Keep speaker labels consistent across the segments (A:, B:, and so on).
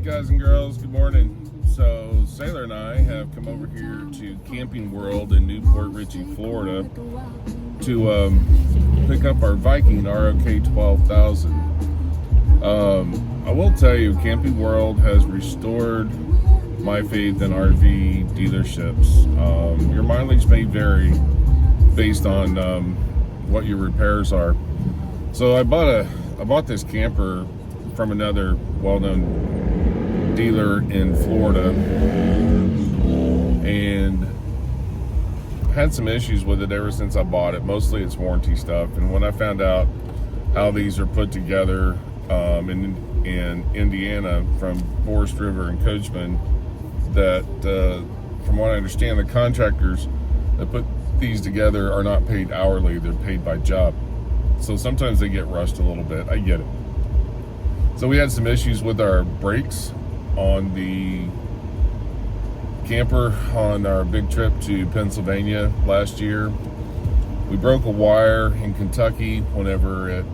A: up, guys and girls? Good morning. So Sailor and I have come over here to Camping World in Port Richey, Florida to pick up our Viking ROK 12,000. I will tell you, Camping World has restored my faith in RV dealerships. Your mileage may vary based on what your repairs are. So I bought this camper from another well-known dealer in Florida and had some issues with it ever since I bought it. Mostly it's warranty stuff. And when I found out how these are put together in Indiana from Forest River and Coachmen, that from what I understand, the contractors that put these together are not paid hourly, they're paid by job. So sometimes they get rushed a little bit. I get it. So we had some issues with our brakes on the camper on our big trip to Pennsylvania last year. We broke a wire in Kentucky whenever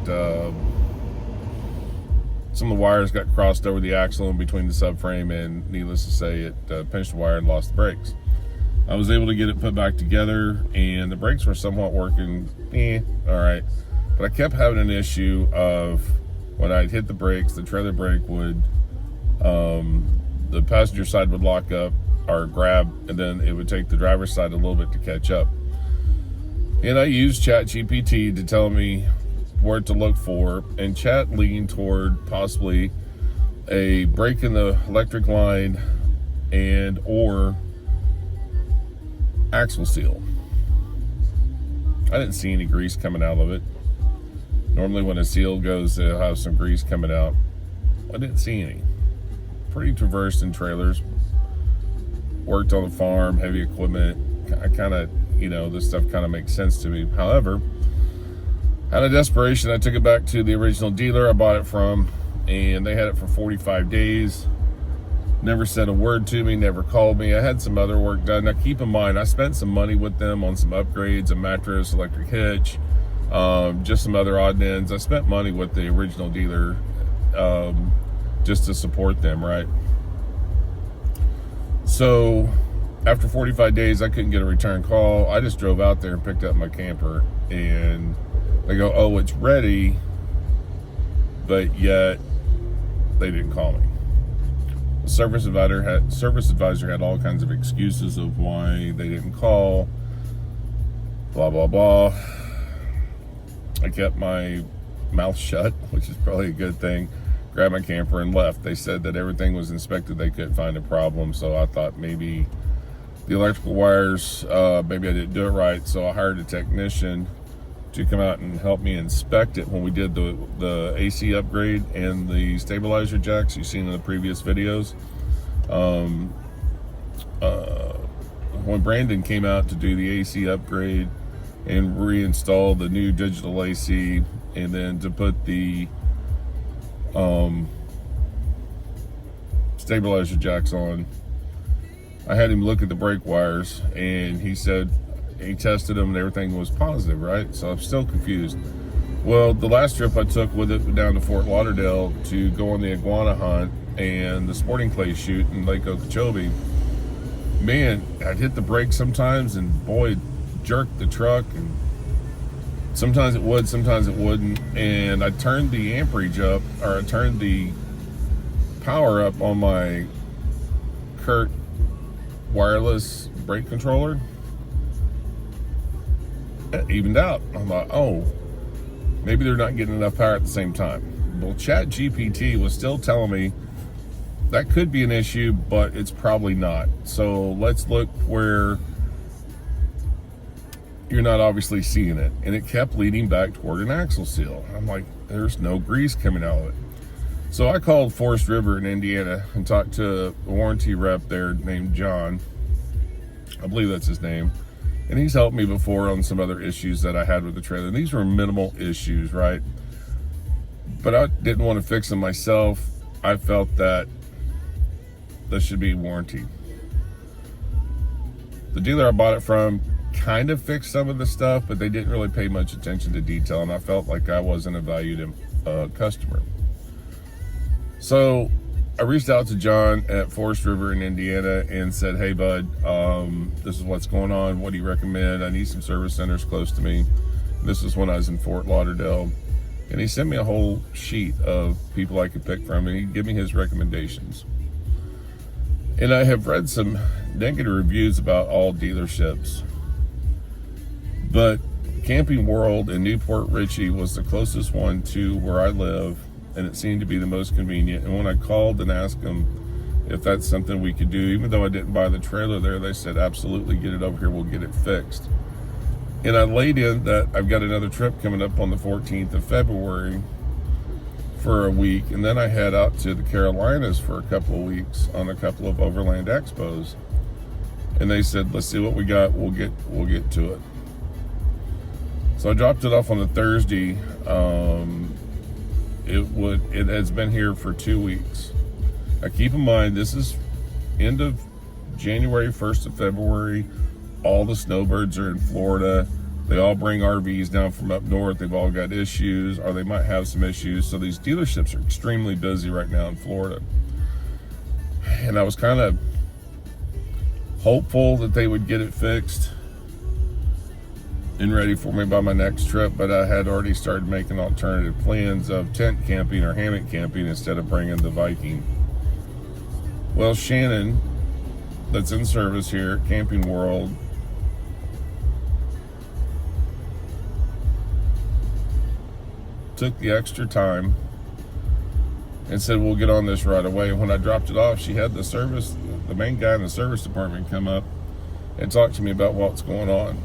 A: some of the wires got crossed over the axle in between the subframe, and needless to say, it pinched the wire and lost the brakes. I was able to get it put back together, and the brakes were somewhat working, all right. But I kept having an issue of when I'd hit the brakes, the trailer brake would, the passenger side would lock up or grab, and then it would take the driver's side a little bit to catch up. And I used ChatGPT to tell me where to look for, and Chat leaned toward possibly a break in the electric line and or axle seal. I didn't see any grease coming out of it. Normally when a seal goes, they'll have some grease coming out. I didn't see any. Pretty traversed in trailers. Worked on the farm, heavy equipment. I kind of, this stuff kind of makes sense to me. However, out of desperation, I took it back to the original dealer I bought it from, and they had it for 45 days. Never said a word to me, never called me. I had some other work done. Now keep in mind, I spent some money with them on some upgrades, a mattress, electric hitch, just some other odd ends. I spent money with the original dealer just to support them, right? So after 45 days, I couldn't get a return call. I just drove out there and picked up my camper, and they go, oh, it's ready, but yet they didn't call me. The service advisor had all kinds of excuses of why they didn't call, blah, blah, blah. I kept my mouth shut, which is probably a good thing, grabbed my camper and left. They said that everything was inspected, they couldn't find a problem, so I thought maybe the electrical wires, maybe I didn't do it right, so I hired a technician to come out and help me inspect it when we did the AC upgrade and the stabilizer jacks you've seen in the previous videos. When Brandon came out to do the AC upgrade and reinstall the new digital AC, and then to put the stabilizer jacks on, I had him look at the brake wires, and he said he tested them and everything was positive, right? So I'm still confused. Well, the last trip I took with it down to Fort Lauderdale to go on the iguana hunt and the sporting clay shoot in Lake Okeechobee, man, I'd hit the brake sometimes, and boy, it jerked the truck, and sometimes it would, sometimes it wouldn't. And I turned the amperage up, or I turned the power up on my Kurt wireless brake controller. It evened out. I'm like, oh, maybe they're not getting enough power at the same time. Well, ChatGPT was still telling me that could be an issue, but it's probably not. So let's look where you're not obviously seeing it. And it kept leading back toward an axle seal. I'm like, there's no grease coming out of it. So I called Forest River in Indiana and talked to a warranty rep there named John. I believe that's his name. And he's helped me before on some other issues that I had with the trailer. And these were minimal issues, right? But I didn't want to fix them myself. I felt that this should be warranty. The dealer I bought it from kind of fixed some of the stuff, but they didn't really pay much attention to detail, and I felt like I wasn't a valued customer. So I reached out to John at Forest River in Indiana and said, hey, bud, this is what's going on. What do you recommend? I need some service centers close to me. This is when I was in Fort Lauderdale. And he sent me a whole sheet of people I could pick from, and he'd give me his recommendations. And I have read some negative reviews about all dealerships. But Camping World in Port Richey was the closest one to where I live, and it seemed to be the most convenient. And when I called and asked them if that's something we could do, even though I didn't buy the trailer there, they said, absolutely, get it over here, we'll get it fixed. And I laid in that I've got another trip coming up on the 14th of February for a week, and then I head out to the Carolinas for a couple of weeks on a couple of overland expos. And they said, let's see what we got, we'll get to it. So I dropped it off on a Thursday. It has been here for 2 weeks. Now keep in mind, this is end of January, 1st of February. All the snowbirds are in Florida. They all bring RVs down from up north. They've all got issues, or they might have some issues. So these dealerships are extremely busy right now in Florida. And I was kind of hopeful that they would get it fixed and ready for me by my next trip, but I had already started making alternative plans of tent camping or hammock camping instead of bringing the Viking. Well, Shannon, that's in service here at Camping World, took the extra time and said, we'll get on this right away. And when I dropped it off, she had the main guy in the service department come up and talk to me about what's going on.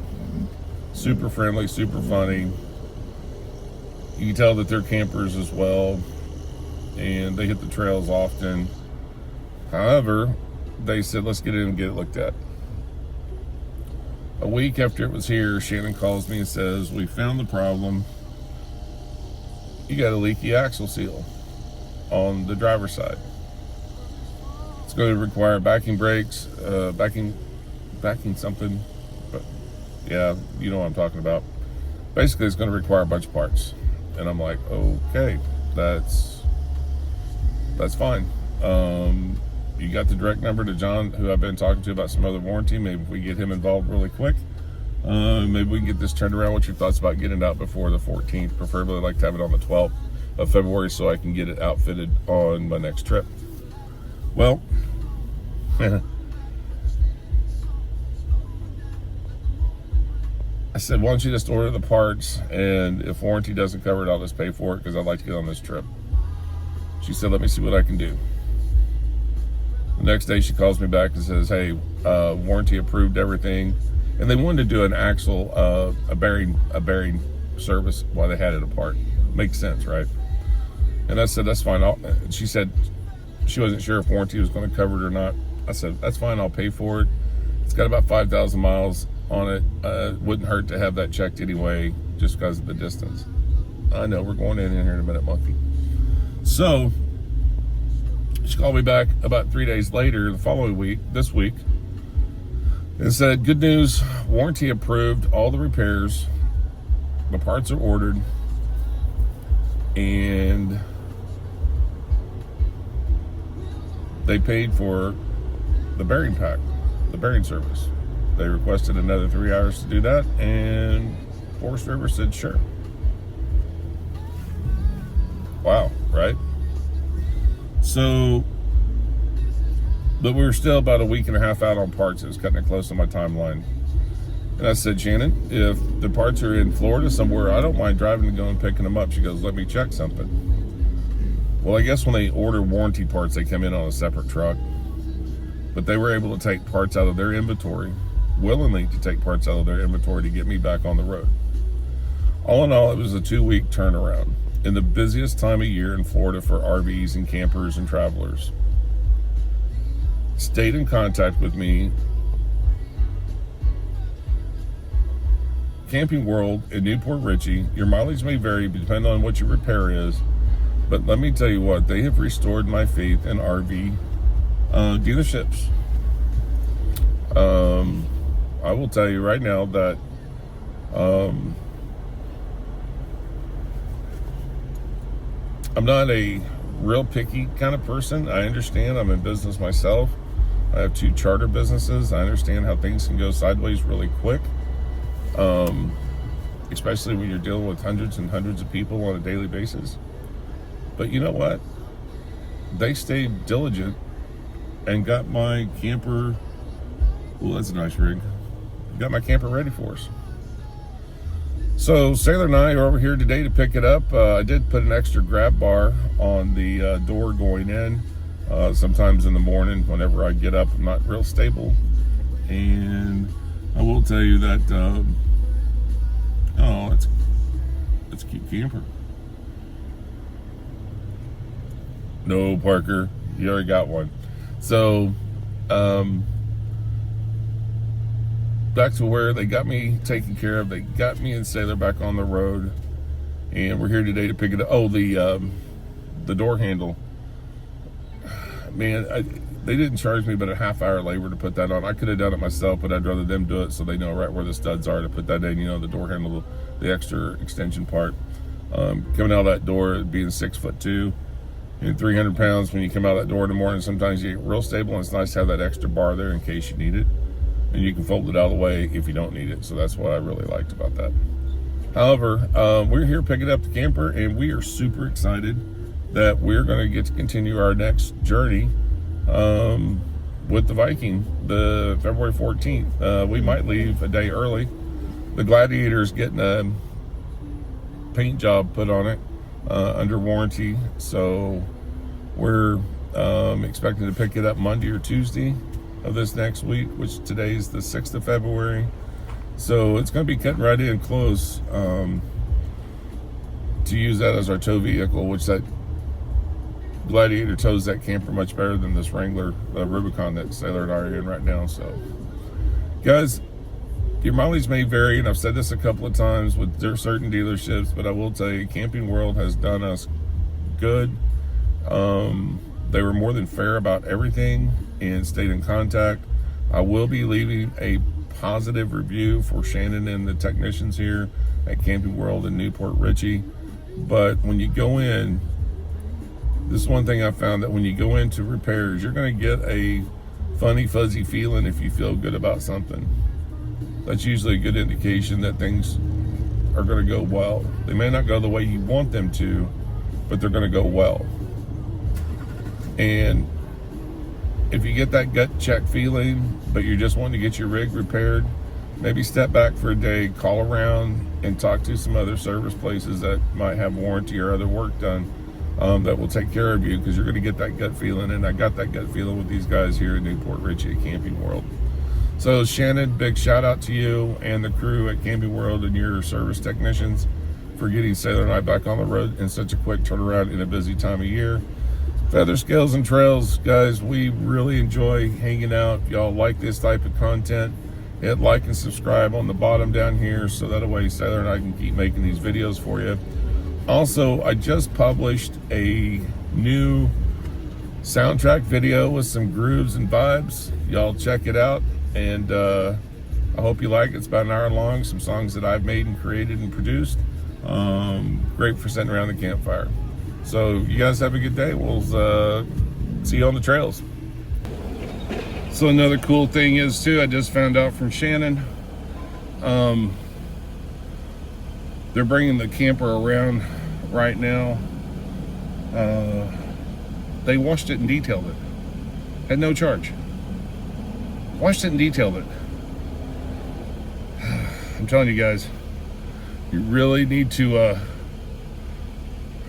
A: Super friendly, super funny. You can tell that they're campers as well, and they hit the trails often. However, they said, let's get in and get it looked at. A week after it was here, Shannon calls me and says, we found the problem. You got a leaky axle seal on the driver's side. It's going to require backing brakes, backing something, but yeah, you know what I'm talking about. Basically, it's going to require a bunch of parts. And I'm like, okay, that's fine. You got the direct number to John, who I've been talking to about some other warranty. Maybe if we get him involved really quick, maybe we can get this turned around. What's your thoughts about getting it out before the 14th? Preferably, I'd like to have it on the 12th of February so I can get it outfitted on my next trip. Well, I said, why don't you just order the parts, and if warranty doesn't cover it, I'll just pay for it because I'd like to get on this trip. She said, let me see what I can do. The next day she calls me back and says, hey, warranty approved everything. And they wanted to do an axle, a bearing service while they had it apart. Makes sense, right? And I said, that's fine. She said she wasn't sure if warranty was going to cover it or not. I said, that's fine, I'll pay for it. It's got about 5,000 miles on it. Wouldn't hurt to have that checked anyway, just because of the distance. I know, we're going in here in a minute, monkey. So she called me back about 3 days later, the following week, this week, and said, good news, warranty approved, all the repairs, the parts are ordered, and they paid for the bearing pack, the bearing service. They requested another 3 hours to do that, and Forest River said, sure. Wow, right? So, but we were still about a week and a half out on parts. It was cutting it close on my timeline. And I said, Shannon, if the parts are in Florida somewhere, I don't mind driving to go and picking them up. She goes, let me check something. Well, I guess when they order warranty parts, they come in on a separate truck. But they were able to take parts out of their inventory, willingly to take parts out of their inventory to get me back on the road. All in all, it was a 2-week turnaround in the busiest time of year in Florida for RVs and campers and travelers. Stayed in contact with me. Camping World in Port Richey. Your mileage may vary depending on what your repair is, but let me tell you what, they have restored my faith in RV dealerships. I will tell you right now that I'm not a real picky kind of person. I understand. I'm in business myself. I have 2 charter businesses. I understand how things can go sideways really quick, especially when you're dealing with hundreds and hundreds of people on a daily basis. But you know what? They stayed diligent and got my camper. Oh, that's a nice rig. Got my camper ready for us. So Sailor and I are over here today to pick it up. I did put an extra grab bar on the door going in. Sometimes in the morning, whenever I get up, I'm not real stable. And I will tell you that, oh, it's a cute camper. No, Parker, you already got one. So, back to where they got me taken care of. They got me and Sailor back on the road, and we're here today to pick it up. Oh, the door handle. Man, they didn't charge me but a half-hour labor to put that on. I could have done it myself, but I'd rather them do it so they know right where the studs are to put that in. You know, the door handle, the extra extension part. Coming out of that door, being 6'2" and 300 pounds, when you come out of that door in the morning, sometimes you get real stable, and it's nice to have that extra bar there in case you need it. And you can fold it out of the way if you don't need it. So that's what I really liked about that. However, we're here picking up the camper, and we are super excited that we're going to get to continue our next journey with the Viking, the February 14th. We might leave a day early. The Gladiator's getting a paint job put on it under warranty. So we're expecting to pick it up Monday or Tuesday of this next week, which today's the 6th of February. So it's going to be cutting right in close to use that as our tow vehicle, which that Gladiator tows that camper much better than this Wrangler Rubicon that Sailor and I are in right now. So guys, your mileage may vary, and I've said this a couple of times with certain dealerships, but I will tell you, Camping World has done us good. They were more than fair about everything and stayed in contact. I will be leaving a positive review for Shannon and the technicians here at Camping World in Port Richey. But when you go in, this is one thing I found, that when you go into repairs, you're going to get a funny, fuzzy feeling if you feel good about something. That's usually a good indication that things are going to go well. They may not go the way you want them to, but they're going to go well. And if you get that gut check feeling, but you're just wanting to get your rig repaired, maybe step back for a day, call around and talk to some other service places that might have warranty or other work done that will take care of you, because you're going to get that gut feeling. And I got that gut feeling with these guys here in Port Richey at Camping World. So Shannon, big shout out to you and the crew at Camping World and your service technicians for getting Sailor and I back on the road in such a quick turnaround in a busy time of year. Feather Scales and Trails, guys, we really enjoy hanging out. If y'all like this type of content, hit like and subscribe on the bottom down here, so that way Sailor and I can keep making these videos for you. Also, I just published a new soundtrack video with some grooves and vibes. Y'all check it out, and I hope you like it. It's about an hour long, some songs that I've made and created and produced. Great for sitting around the campfire. So you guys have a good day. We'll see you on the trails. So another cool thing is too, I just found out from Shannon, they're bringing the camper around right now. They washed it and detailed it. Had no charge. Washed it and detailed it. I'm telling you guys, you really need to,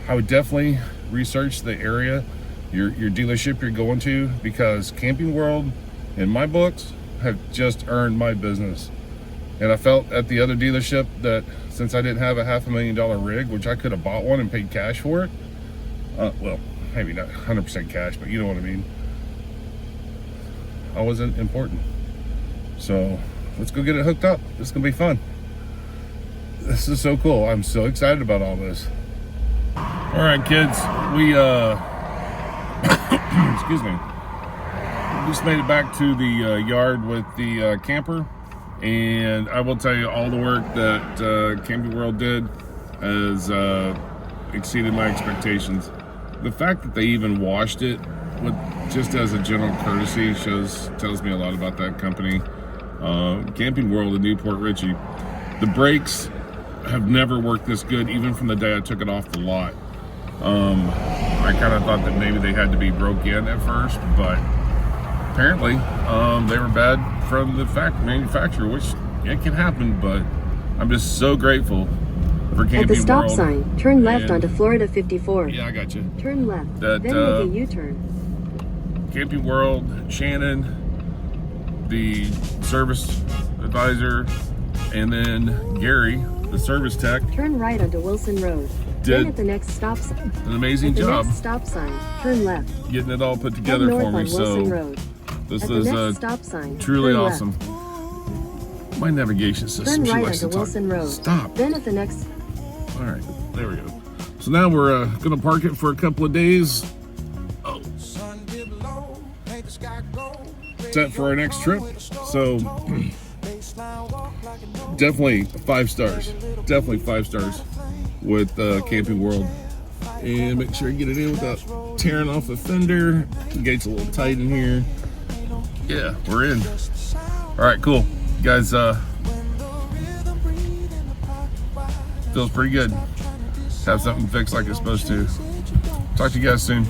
A: I would definitely research the area, your dealership you're going to, because Camping World, in my books, have just earned my business. And I felt at the other dealership that since I didn't have a $500,000 rig, which I could have bought one and paid cash for it, well, maybe not 100% cash, but you know what I mean, I wasn't important. So let's go get it hooked up. This is gonna be fun. This is so cool. I'm so excited about all this. All right, kids, we excuse me, we just made it back to the yard with the camper, and I will tell you, all the work that Camping World did has exceeded my expectations. the fact that they even washed it with just as a general courtesy tells me a lot about that company. Camping World in Port Richey. The brakes have never worked this good, even from the day I took it off the lot. I kind of thought that maybe they had to be broke in at first, but apparently they were bad from the manufacturer, which it can happen, but I'm just so grateful for Camping World.
B: At the stop sign, turn left onto Florida 54.
A: Yeah, I got you.
B: Turn left, then make a U-turn.
A: Camping World, Shannon, the service advisor, and then Gary, the service tech.
B: Turn right onto Wilson Road. Then at the next stop sign.
A: An amazing job.
B: Next stop sign, turn left.
A: Getting it all put together for me. So
B: Road.
A: This is
B: stop sign,
A: truly awesome. My navigation system.
B: Turn right onto Wilson Road.
A: Stop.
B: Then at the next.
A: All right, there we go. So now we're gonna park it for a couple of days. Oh. Set for our next trip. So definitely 5 stars. Definitely 5 stars with Camping World. And make sure you get it in without tearing off the fender. The gate's a little tight in here. Yeah, we're in. All right, cool. You guys, feels pretty good. Have something fixed like it's supposed to. Talk to you guys soon.